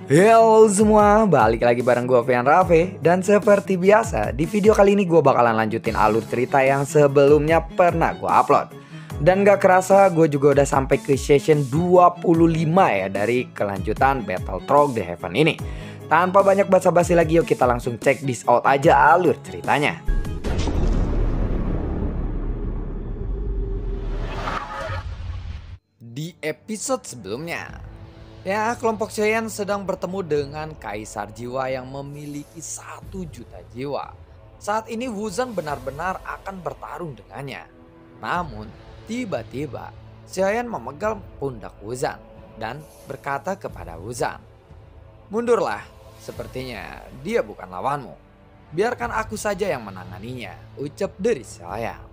Halo semua, balik lagi bareng gue Fian Raffe. Dan seperti biasa, di video kali ini gue bakalan lanjutin alur cerita yang sebelumnya pernah gue upload. Dan gak kerasa gue juga udah sampai ke session 25 ya dari kelanjutan Battle Trog The Heaven ini. Tanpa banyak basa-basi lagi, yuk kita langsung check this out aja alur ceritanya. Di episode sebelumnya, ya, kelompok Cheyenne sedang bertemu dengan Kaisar Jiwa yang memiliki 1 juta jiwa. Saat ini Wuzan benar-benar akan bertarung dengannya. Namun, tiba-tiba Cheyenne memegang pundak Wuzan dan berkata kepada Wuzan, "Mundurlah, sepertinya dia bukan lawanmu. Biarkan aku saja yang menanganinya," ucap dari Cheyenne.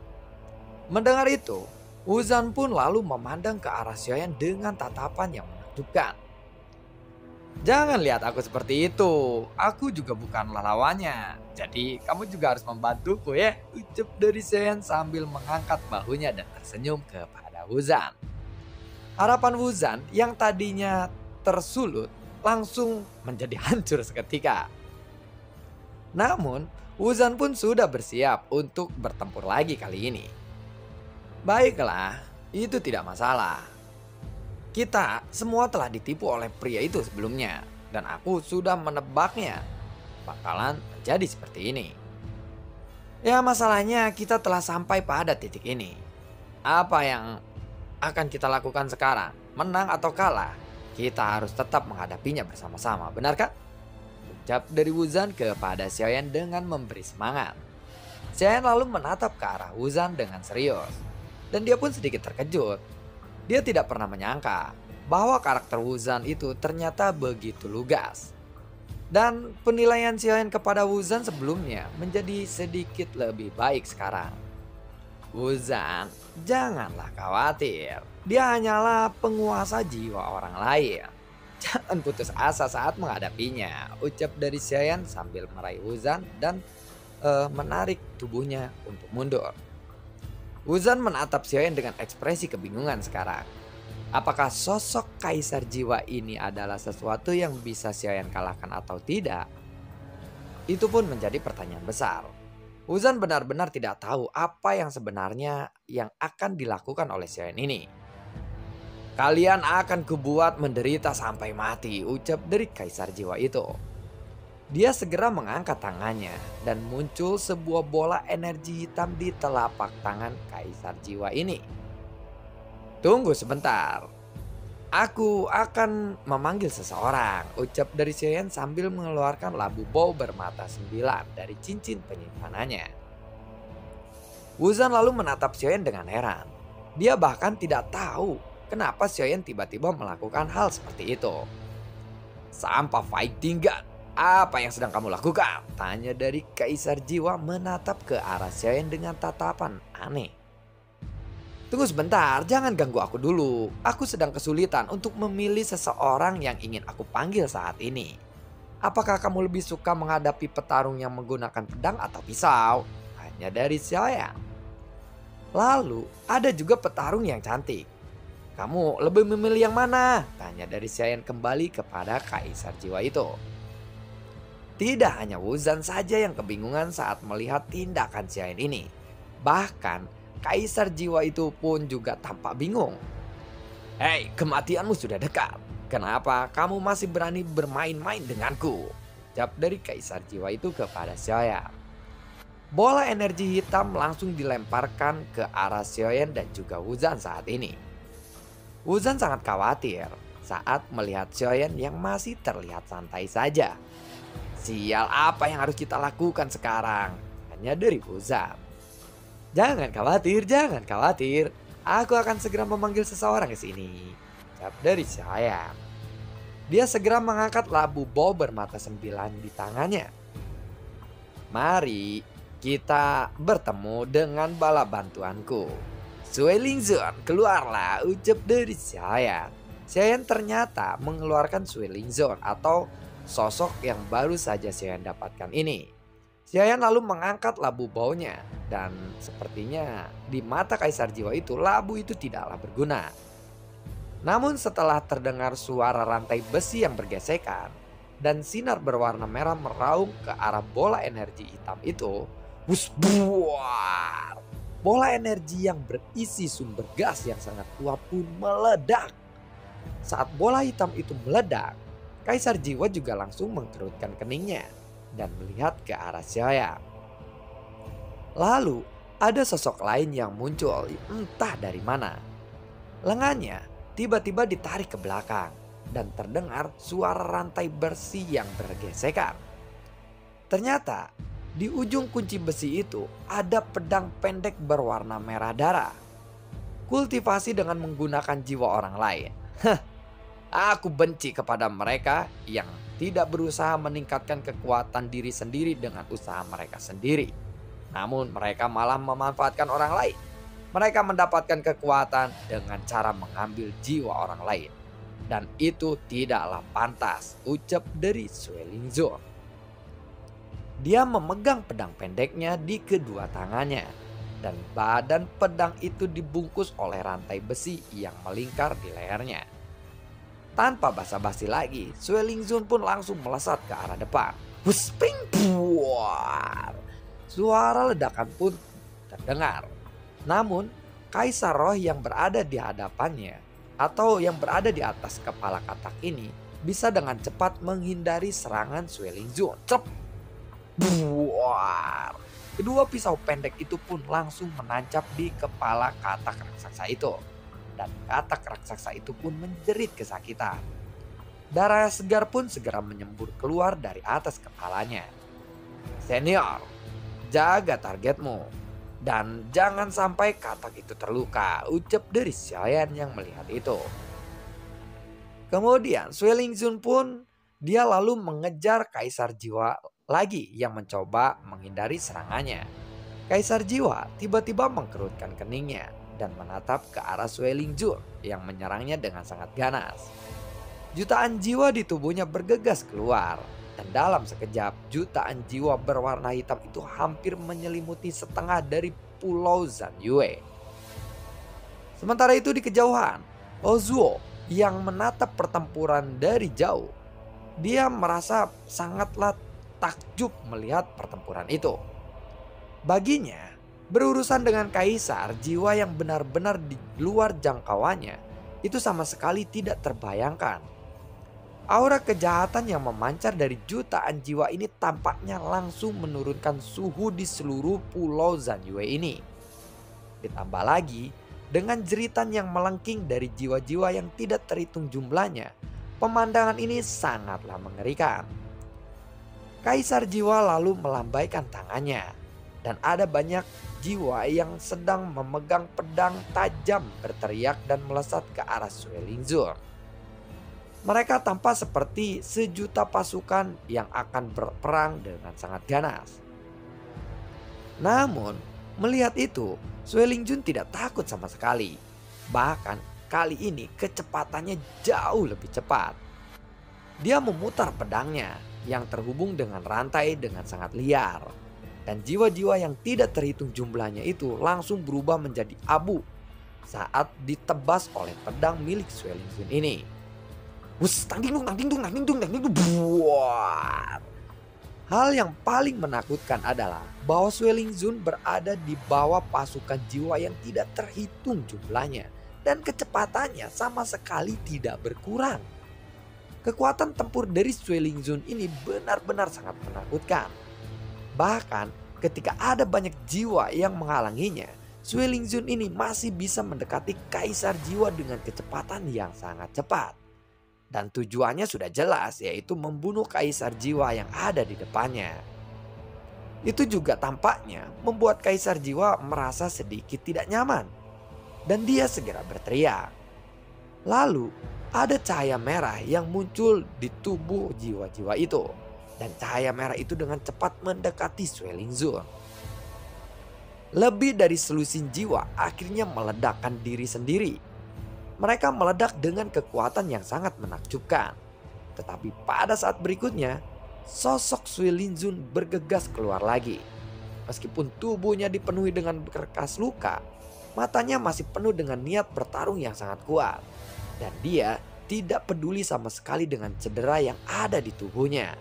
Mendengar itu, Wuzan pun lalu memandang ke arah Cheyenne dengan tatapan yang menakjubkan. "Jangan lihat aku seperti itu. Aku juga bukanlah lawannya. Jadi kamu juga harus membantuku ya," ucap dari Cheyenne sambil mengangkat bahunya dan tersenyum kepada Wuzan. Harapan Wuzan yang tadinya tersulut langsung menjadi hancur seketika. Namun, Wuzan pun sudah bersiap untuk bertempur lagi kali ini. "Baiklah, itu tidak masalah. Kita semua telah ditipu oleh pria itu sebelumnya, dan aku sudah menebaknya bakalan menjadi seperti ini. Ya, masalahnya kita telah sampai pada titik ini. Apa yang akan kita lakukan sekarang? Menang atau kalah? Kita harus tetap menghadapinya bersama-sama, benar kan?" ucap dari Wuzan kepada Xiaoyan dengan memberi semangat. Xiaoyan lalu menatap ke arah Wuzan dengan serius, dan dia pun sedikit terkejut. Dia tidak pernah menyangka bahwa karakter Wuzan itu ternyata begitu lugas. Dan penilaian Xiaoyan kepada Wuzan sebelumnya menjadi sedikit lebih baik sekarang. "Wuzan, janganlah khawatir. Dia hanyalah penguasa jiwa orang lain. Jangan putus asa saat menghadapinya," ucap dari Xiaoyan sambil meraih Wuzan dan menarik tubuhnya untuk mundur. Wuzan menatap Xiaoyan dengan ekspresi kebingungan sekarang. Apakah sosok Kaisar Jiwa ini adalah sesuatu yang bisa Xiaoyan kalahkan atau tidak? Itu pun menjadi pertanyaan besar. Wuzan benar-benar tidak tahu apa yang sebenarnya yang akan dilakukan oleh Xiaoyan ini. "Kalian akan kubuat menderita sampai mati," ucap dari Kaisar Jiwa itu. Dia segera mengangkat tangannya dan muncul sebuah bola energi hitam di telapak tangan Kaisar Jiwa ini. "Tunggu sebentar. Aku akan memanggil seseorang," ucap dari Xiaoyan sambil mengeluarkan labu bau bermata 9 dari cincin penyimpanannya. Wuzan lalu menatap Xiaoyan dengan heran. Dia bahkan tidak tahu kenapa Xiaoyan tiba-tiba melakukan hal seperti itu. "Sampah fighting god. Apa yang sedang kamu lakukan?" tanya dari Kaisar Jiwa menatap ke arah Xiaoyan dengan tatapan aneh. "Tunggu sebentar, jangan ganggu aku dulu. Aku sedang kesulitan untuk memilih seseorang yang ingin aku panggil saat ini. Apakah kamu lebih suka menghadapi petarung yang menggunakan pedang atau pisau?" tanya dari Xiaoyan. "Lalu ada juga petarung yang cantik. Kamu lebih memilih yang mana?" tanya dari Xiaoyan kembali kepada Kaisar Jiwa itu. Tidak hanya Wuzan saja yang kebingungan saat melihat tindakan Xiaoyan ini. Bahkan Kaisar Jiwa itu pun juga tampak bingung. "Hei, kematianmu sudah dekat. Kenapa kamu masih berani bermain-main denganku?" ucap dari Kaisar Jiwa itu kepada Xiaoyan. Bola energi hitam langsung dilemparkan ke arah Xiaoyan dan juga Wuzan saat ini. Wuzan sangat khawatir saat melihat Xiaoyan yang masih terlihat santai saja. "Sial, apa yang harus kita lakukan sekarang?" hanya dari Wuzan. Jangan khawatir. Aku akan segera memanggil seseorang ke sini," ucap dari Xiaoyan. Dia segera mengangkat labu bau bermata 9 di tangannya. "Mari kita bertemu dengan bala bantuanku. Suelingzon, keluarlah," ucap dari Xiaoyan. Xiaoyan ternyata mengeluarkan Suelingzon atau sosok yang baru saja Xiaoyan dapatkan ini. Xiaoyan lalu mengangkat labu baunya dan sepertinya di mata Kaisar Jiwa itu labu itu tidaklah berguna. Namun setelah terdengar suara rantai besi yang bergesekan, dan sinar berwarna merah meraung ke arah bola energi hitam itu. Wus, buar. Bola energi yang berisi sumber gas yang sangat kuat pun meledak. Saat bola hitam itu meledak, Kaisar Jiwa juga langsung mengkerutkan keningnya dan melihat ke arah Xiaoyang. Lalu ada sosok lain yang muncul entah dari mana. Lengannya tiba-tiba ditarik ke belakang dan terdengar suara rantai besi yang bergesekan. Ternyata di ujung kunci besi itu ada pedang pendek berwarna merah darah. Kultivasi dengan menggunakan jiwa orang lain. Aku benci kepada mereka yang tidak berusaha meningkatkan kekuatan diri sendiri dengan usaha mereka sendiri. Namun mereka malah memanfaatkan orang lain. Mereka mendapatkan kekuatan dengan cara mengambil jiwa orang lain. Dan itu tidaklah pantas, ucap dari Sui Lingzun. Dia memegang pedang pendeknya di kedua tangannya. Dan badan pedang itu dibungkus oleh rantai besi yang melingkar di lehernya. Tanpa basa-basi lagi, Sui Lingzun pun langsung melesat ke arah depan. Husping buar. Suara ledakan pun terdengar. Namun, Kaisar Roh yang berada di hadapannya atau yang berada di atas kepala katak ini bisa dengan cepat menghindari serangan Sui Lingzun. Cep! Buar! Kedua pisau pendek itu pun langsung menancap di kepala katak raksasa itu. Dan katak raksasa itu pun menjerit kesakitan. Darah segar pun segera menyembur keluar dari atas kepalanya. Senior, jaga targetmu. Dan jangan sampai katak itu terluka, ucap dari Xiaoyan yang melihat itu. Kemudian Sui Lingzun pun dia lalu mengejar Kaisar Jiwa lagi yang mencoba menghindari serangannya. Kaisar Jiwa tiba-tiba mengkerutkan keningnya dan menatap ke arah Sui Lingzun yang menyerangnya dengan sangat ganas. Jutaan jiwa di tubuhnya bergegas keluar. Dan dalam sekejap, jutaan jiwa berwarna hitam itu hampir menyelimuti setengah dari pulau Zanyue. Sementara itu di kejauhan, Ozuo yang menatap pertempuran dari jauh. Dia merasa sangatlah takjub melihat pertempuran itu. Baginya, berurusan dengan kaisar jiwa yang benar-benar di luar jangkauannya itu sama sekali tidak terbayangkan. Aura kejahatan yang memancar dari jutaan jiwa ini tampaknya langsung menurunkan suhu di seluruh pulau Zanyue ini. Ditambah lagi dengan jeritan yang melengking dari jiwa-jiwa yang tidak terhitung jumlahnya, pemandangan ini sangatlah mengerikan. Kaisar Jiwa lalu melambaikan tangannya dan ada banyak jiwa yang sedang memegang pedang tajam berteriak dan melesat ke arah Sui Lingzun. Mereka tampak seperti sejuta pasukan yang akan berperang dengan sangat ganas. Namun, melihat itu, Sui Lingzun tidak takut sama sekali. Bahkan kali ini kecepatannya jauh lebih cepat. Dia memutar pedangnya yang terhubung dengan rantai dengan sangat liar. Dan jiwa-jiwa yang tidak terhitung jumlahnya itu langsung berubah menjadi abu saat ditebas oleh pedang milik Sui Lingzun ini. Wus, tang ding dung, buar. Hal yang paling menakutkan adalah bahwa Sui Lingzun berada di bawah pasukan jiwa yang tidak terhitung jumlahnya dan kecepatannya sama sekali tidak berkurang. Kekuatan tempur dari Sui Lingzun ini benar-benar sangat menakutkan. Bahkan ketika ada banyak jiwa yang menghalanginya, Sui Lingzun ini masih bisa mendekati Kaisar Jiwa dengan kecepatan yang sangat cepat. Dan tujuannya sudah jelas, yaitu membunuh Kaisar Jiwa yang ada di depannya. Itu juga tampaknya membuat Kaisar Jiwa merasa sedikit tidak nyaman. Dan dia segera berteriak. Lalu ada cahaya merah yang muncul di tubuh jiwa-jiwa itu. Dan cahaya merah itu dengan cepat mendekati Sui Lingzun. Lebih dari selusin jiwa akhirnya meledakkan diri sendiri. Mereka meledak dengan kekuatan yang sangat menakjubkan. Tetapi pada saat berikutnya, sosok Sui Lingzun bergegas keluar lagi. Meskipun tubuhnya dipenuhi dengan berkas luka, matanya masih penuh dengan niat bertarung yang sangat kuat. Dan dia tidak peduli sama sekali dengan cedera yang ada di tubuhnya.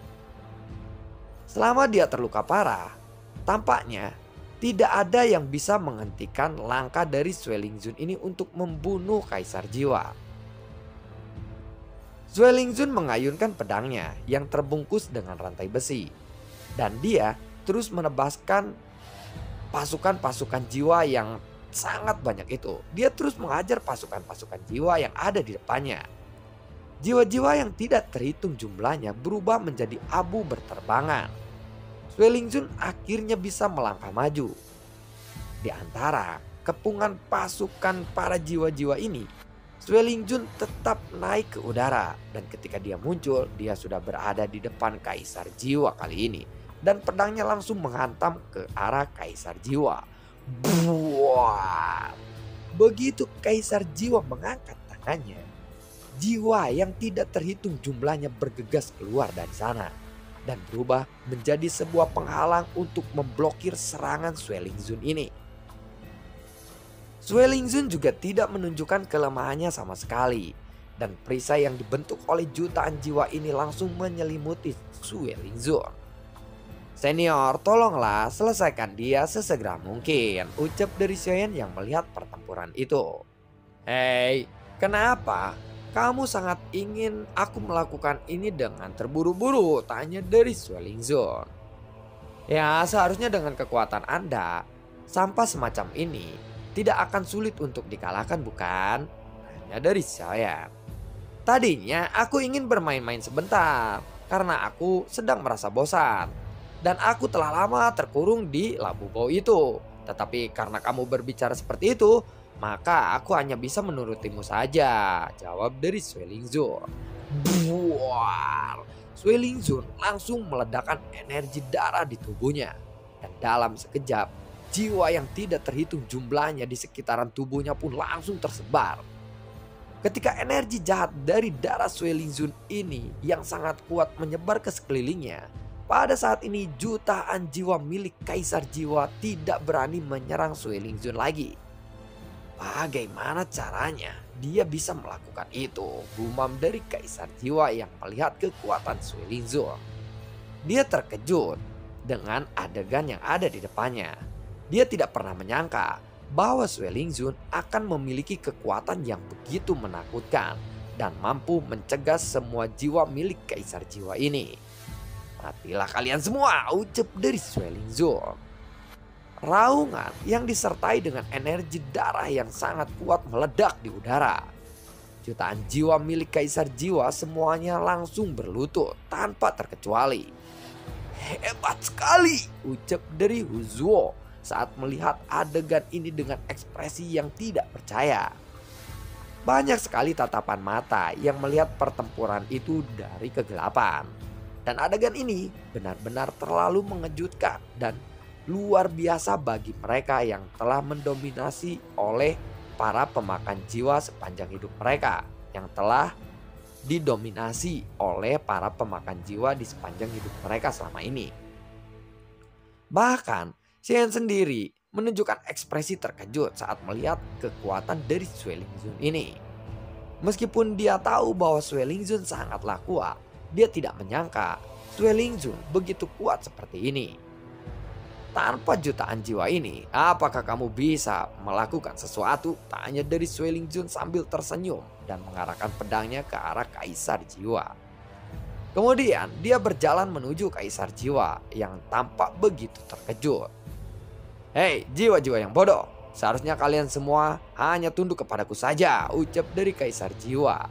Selama dia terluka parah, tampaknya tidak ada yang bisa menghentikan langkah dari Sue Lingzun ini untuk membunuh Kaisar Jiwa. Sue Lingzun mengayunkan pedangnya yang terbungkus dengan rantai besi. Dan dia terus menebaskan pasukan-pasukan jiwa yang sangat banyak itu. Dia terus mengajar pasukan-pasukan jiwa yang ada di depannya. Jiwa-jiwa yang tidak terhitung jumlahnya berubah menjadi abu berterbangan. Sue Lingzun akhirnya bisa melangkah maju. Di antara kepungan pasukan para jiwa-jiwa ini, Sue Lingzun tetap naik ke udara. Dan ketika dia muncul, dia sudah berada di depan Kaisar Jiwa kali ini. Dan pedangnya langsung menghantam ke arah Kaisar Jiwa. Buat. Begitu Kaisar Jiwa mengangkat tangannya, jiwa yang tidak terhitung jumlahnya bergegas keluar dari sana dan berubah menjadi sebuah penghalang untuk memblokir serangan Sue Lingzun ini. Sue Lingzun juga tidak menunjukkan kelemahannya sama sekali, dan perisai yang dibentuk oleh jutaan jiwa ini langsung menyelimuti Sue Lingzun. "Senior, tolonglah selesaikan dia sesegera mungkin," ucap dari Xiaoyan yang melihat pertempuran itu. "Hei, kenapa? Kamu sangat ingin aku melakukan ini dengan terburu-buru?" tanya dari Sue Lingzun. "Ya, seharusnya dengan kekuatan Anda, sampah semacam ini tidak akan sulit untuk dikalahkan, bukan?" tanya dari Xiaoyan. "Tadinya aku ingin bermain-main sebentar karena aku sedang merasa bosan. Dan aku telah lama terkurung di Labu Bau itu. Tetapi karena kamu berbicara seperti itu, maka aku hanya bisa menurutimu saja," jawab dari Sue Lingzun. Buar. Sue Lingzun langsung meledakkan energi darah di tubuhnya. Dan dalam sekejap, jiwa yang tidak terhitung jumlahnya di sekitaran tubuhnya pun langsung tersebar. Ketika energi jahat dari darah Sue Lingzun ini yang sangat kuat menyebar ke sekelilingnya, pada saat ini jutaan jiwa milik Kaisar Jiwa tidak berani menyerang Sue Lingzun lagi. Bagaimana caranya dia bisa melakukan itu? Gumam dari Kaisar Jiwa yang melihat kekuatan Sue Lingzun. Dia terkejut dengan adegan yang ada di depannya. Dia tidak pernah menyangka bahwa Sue Lingzun akan memiliki kekuatan yang begitu menakutkan dan mampu mencegah semua jiwa milik Kaisar Jiwa ini. "Matilah kalian semua," ucap dari Sue Lingzun. Raungan yang disertai dengan energi darah yang sangat kuat meledak di udara. Jutaan jiwa milik Kaisar Jiwa semuanya langsung berlutut tanpa terkecuali. "Hebat sekali," ucap dari Hu Zuo saat melihat adegan ini dengan ekspresi yang tidak percaya. Banyak sekali tatapan mata yang melihat pertempuran itu dari kegelapan. Dan adegan ini benar-benar terlalu mengejutkan dan luar biasa bagi mereka yang telah mendominasi oleh para pemakan jiwa sepanjang hidup mereka. Yang telah didominasi oleh para pemakan jiwa di sepanjang hidup mereka selama ini. Bahkan Xian sendiri menunjukkan ekspresi terkejut saat melihat kekuatan dari Sue Lingzun ini. Meskipun dia tahu bahwa Sue Lingzun sangatlah kuat, dia tidak menyangka Sue Lingzun begitu kuat seperti ini. "Tanpa jutaan jiwa ini, apakah kamu bisa melakukan sesuatu?" tanya dari Sue Lingzun sambil tersenyum dan mengarahkan pedangnya ke arah Kaisar Jiwa. Kemudian dia berjalan menuju Kaisar Jiwa yang tampak begitu terkejut. "Hei, jiwa-jiwa yang bodoh, seharusnya kalian semua hanya tunduk kepadaku saja," ucap dari Kaisar Jiwa.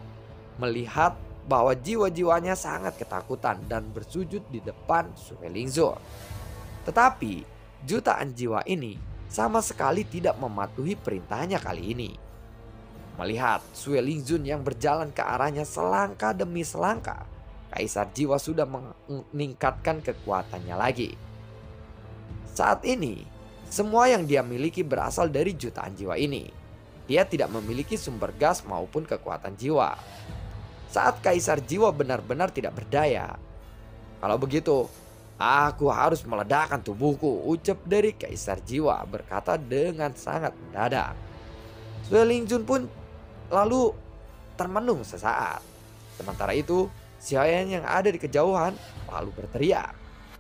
Melihat bahwa jiwa-jiwanya sangat ketakutan dan bersujud di depan Sue Lingzun. Tetapi jutaan jiwa ini sama sekali tidak mematuhi perintahnya kali ini. Melihat Sue Lingzun yang berjalan ke arahnya selangkah demi selangkah, Kaisar Jiwa sudah meningkatkan kekuatannya lagi. Saat ini, semua yang dia miliki berasal dari jutaan jiwa ini. Dia tidak memiliki sumber gas maupun kekuatan jiwa. Saat Kaisar Jiwa benar-benar tidak berdaya. "Kalau begitu, aku harus meledakkan tubuhku," ucap dari Kaisar Jiwa berkata dengan sangat mendadak. Sue Lingzun pun lalu termenung sesaat. Sementara itu, Xiaoyan yang ada di kejauhan lalu berteriak,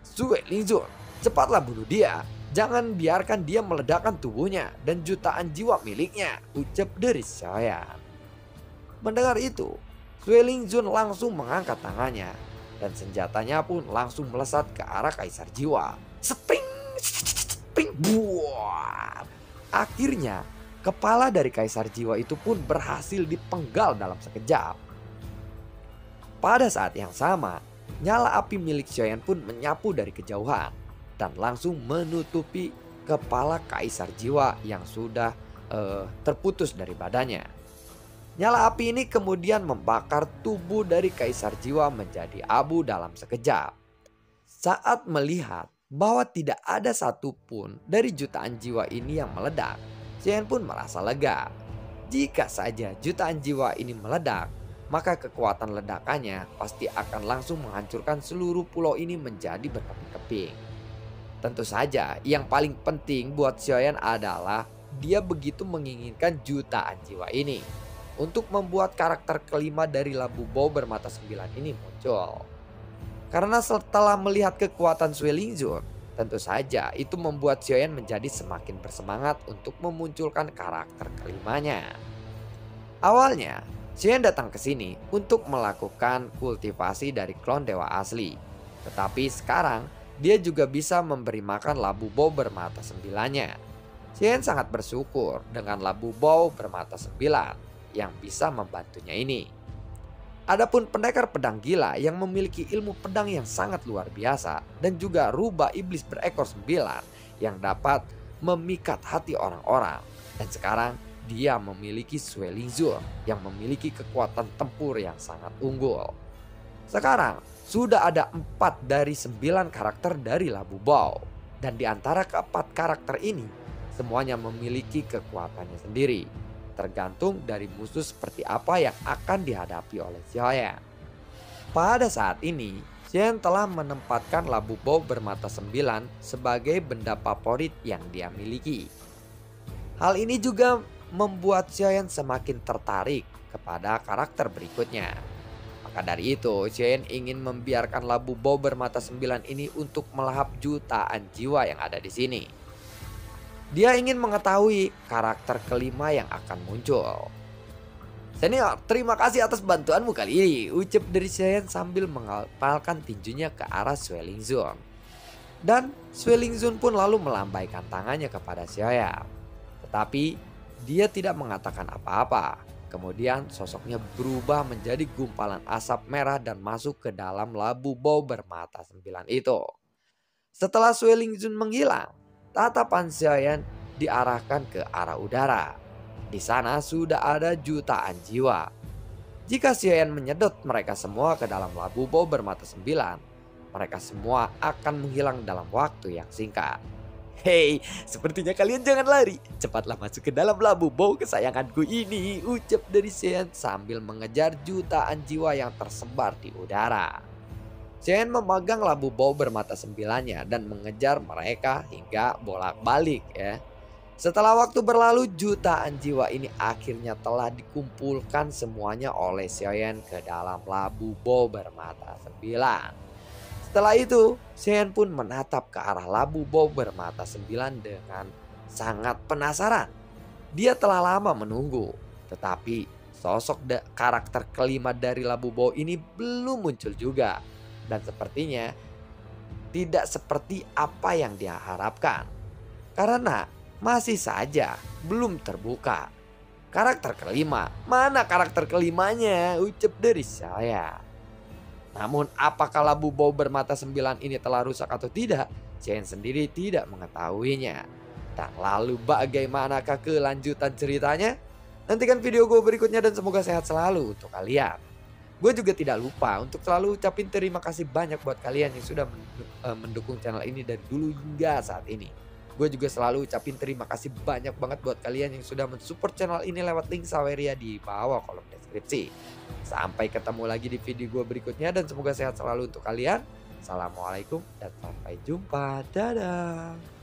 "Sue Lingzun, cepatlah bunuh dia. Jangan biarkan dia meledakkan tubuhnya dan jutaan jiwa miliknya," ucap dari Xiaoyan. Mendengar itu, Sue Lingzun langsung mengangkat tangannya dan senjatanya pun langsung melesat ke arah Kaisar Jiwa. Spring, spring, buat. Akhirnya, kepala dari Kaisar Jiwa itu pun berhasil dipenggal dalam sekejap. Pada saat yang sama, nyala api milik Xiaoyan pun menyapu dari kejauhan dan langsung menutupi kepala Kaisar Jiwa yang sudah terputus dari badannya. Nyala api ini kemudian membakar tubuh dari Kaisar Jiwa menjadi abu dalam sekejap. Saat melihat bahwa tidak ada satupun dari jutaan jiwa ini yang meledak, Xiaoyan pun merasa lega. Jika saja jutaan jiwa ini meledak, maka kekuatan ledakannya pasti akan langsung menghancurkan seluruh pulau ini menjadi berkeping-keping. Tentu saja yang paling penting buat Xiaoyan adalah dia begitu menginginkan jutaan jiwa ini untuk membuat karakter kelima dari Labu Bau bermata 9 ini muncul. Karena setelah melihat kekuatan Sue Lingzun, tentu saja itu membuat Xiaoyan menjadi semakin bersemangat untuk memunculkan karakter kelimanya. Awalnya, Xiaoyan datang ke sini untuk melakukan kultivasi dari klon dewa asli. Tetapi sekarang, dia juga bisa memberi makan Labu Bau bermata 9-nya. Xiaoyan sangat bersyukur dengan Labu Bau bermata 9 yang bisa membantunya ini. Adapun pendekar pedang gila yang memiliki ilmu pedang yang sangat luar biasa dan juga rubah iblis berekor 9 yang dapat memikat hati orang-orang. Dan sekarang dia memiliki Sue Lingzun yang memiliki kekuatan tempur yang sangat unggul. Sekarang sudah ada 4 dari 9 karakter dari Labu Bau. Dan di antara keempat karakter ini semuanya memiliki kekuatannya sendiri. Tergantung dari musuh seperti apa yang akan dihadapi oleh Xiaoyan. Pada saat ini, Xiaoyan telah menempatkan Labu Bau bermata 9 sebagai benda favorit yang dia miliki. Hal ini juga membuat Xiaoyan semakin tertarik kepada karakter berikutnya. Maka dari itu, Xiaoyan ingin membiarkan Labu Bau bermata 9 ini untuk melahap jutaan jiwa yang ada di sini. Dia ingin mengetahui karakter kelima yang akan muncul. "Senior, terima kasih atas bantuanmu kali ini," ucap dari Xiaoyan sambil mengepalkan tinjunya ke arah Sue Lingzun. Dan Sue Lingzun pun lalu melambaikan tangannya kepada Xiaoyan. Tetapi dia tidak mengatakan apa-apa. Kemudian sosoknya berubah menjadi gumpalan asap merah dan masuk ke dalam Labu Bau bermata 9 itu. Setelah Sue Lingzun menghilang, tatapan Xiaoyan diarahkan ke arah udara. Di sana sudah ada jutaan jiwa. Jika Xiaoyan menyedot mereka semua ke dalam Labu Bau bermata 9, mereka semua akan menghilang dalam waktu yang singkat. "Hei, sepertinya kalian jangan lari. Cepatlah masuk ke dalam Labu Bau kesayanganku ini," ucap dari Xiaoyan sambil mengejar jutaan jiwa yang tersebar di udara. Xiaoyan memegang Labu Bau bermata 9-nya dan mengejar mereka hingga bolak-balik ya. Setelah waktu berlalu, jutaan jiwa ini akhirnya telah dikumpulkan semuanya oleh Xiaoyan ke dalam Labu Bau bermata 9. Setelah itu, Xiaoyan pun menatap ke arah Labu Bau bermata 9 dengan sangat penasaran. Dia telah lama menunggu, tetapi sosok karakter kelima dari Labu Bau ini belum muncul juga. Dan sepertinya tidak seperti apa yang dia harapkan. Karena masih saja belum terbuka. "Karakter kelima, mana karakter kelimanya?" ucap dari saya. Namun apakah Labu Bau bermata 9 ini telah rusak atau tidak, Xiaoyan sendiri tidak mengetahuinya. Dan lalu bagaimanakah kelanjutan ceritanya? Nantikan video gue berikutnya dan semoga sehat selalu untuk kalian. Gue juga tidak lupa untuk selalu ucapin terima kasih banyak buat kalian yang sudah mendukung channel ini dari dulu hingga saat ini. Gue juga selalu ucapin terima kasih banyak banget buat kalian yang sudah mensupport channel ini lewat link Saweria di bawah kolom deskripsi. Sampai ketemu lagi di video gue berikutnya dan semoga sehat selalu untuk kalian. Assalamualaikum dan sampai jumpa. Dadah.